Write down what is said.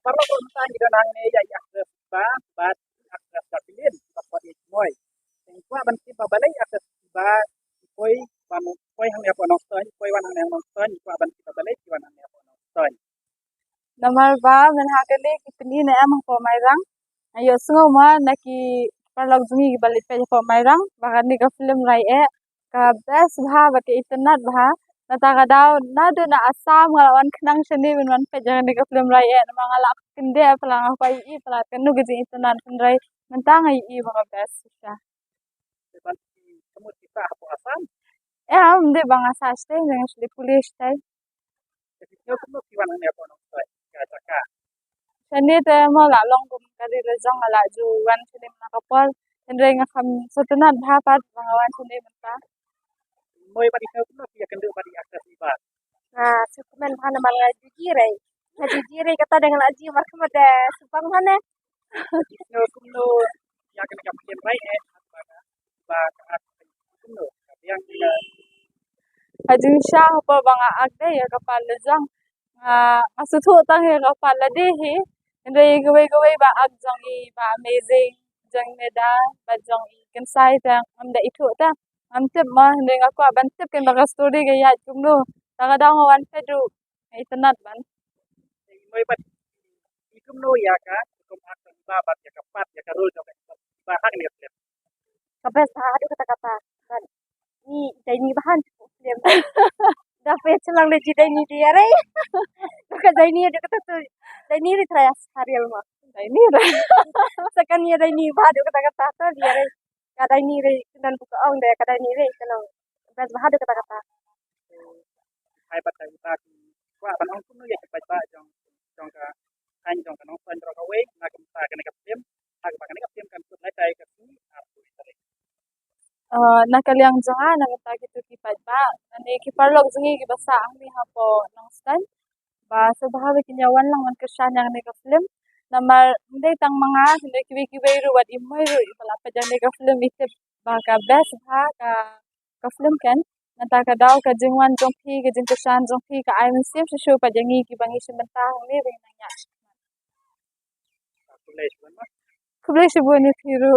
Parlo ko tang ida nang ne ya akses ba bat akses kapilin kapot moy. Sing kwa ban ti babalay akses ba koy ban koy hang ya ponok ton koy wan hang ya ponok ton kwa ban ti babalay ti wan hang ya ponok ton. Nomor ba menhakali kitni na amang po mairang. Ayo sungo ma naki parlog jungi ki balit pe po mairang bakan ni ka film rai ka best bha bati itanat bha nata ka daw na do na asam ngalawan khnang shani bin man pe jangan ni ka film rai na mangala kinde pala pa I pala kanu gi itanat kun rai mentang ai I ba best sha. Ban ti kemut kita hapo asam. Am de bang asas te jangan sli pulis te. Jadi nyo kuno ti wan hang ya ponok ton. Ka ka. Shani te mo la long kum kali le jang ala ju wan shani na kapal endre nga kham sotanat bha pat bangawan shani menta. Moy ba di kuno ti ya kendu ba di akses iba. Nah, sukumen bhana malga jirai. Na jirai kata dengan aji marka mada supang bhana. Jadi nyo kuno ya kan kapilin rai ba ka kuno yang Hajing sha pa banga agde ya kapal le jang asu thu tang he kapal la de hi endre gwe ba ag jang I ba amazing jang meda ba jang I kan sai ta am da ithu ta am tip ma endre nga kwa ban tip ken ba story ga ya kum no ta ga dang wan pe du itanat ban moy ba di kuno ya ka kum akses ba bat ya kapat ya karul jo ba hang ni ya. Kabes ada kata-kata. Dan ini bahan film. Dah pecah lang le jidai ni dia rai. Maka dai ni ada kata tu. Dai ni ri trayas harial ma. dai ni ra Sekan ni dai ni bah ada kata-kata tu dia rai. Kadai ni rai kenan buka ong dai kadai ni rai kenan. Bes bah ada kata-kata. Hai bat hai ta kwa ban ong kuno ya ba ba jong ka anh jong ka nong san ro ka we na ka ta ka ne ka pem ta ka ne ka pem kan tu na tai ka ni apu tare. nakaliang janga na ta ki tu ki pat ba ani ki parlok jungi ki basa ang mi ha po nang stan ba sa bahawe kinyawan lang man kasya yang ni ka film namar hindi tang mga hindi kiwi ru wat imoy ru ipala pa dyan ni ka film ite ba ka best ba ka film ken nata ka daw ka jingwan jong pi ka jing kasyan jong pi ka ay min sim sa pa jangi ki bangi simenta hong ni ring nanya Aku les ban ma. kublay sibu ni piru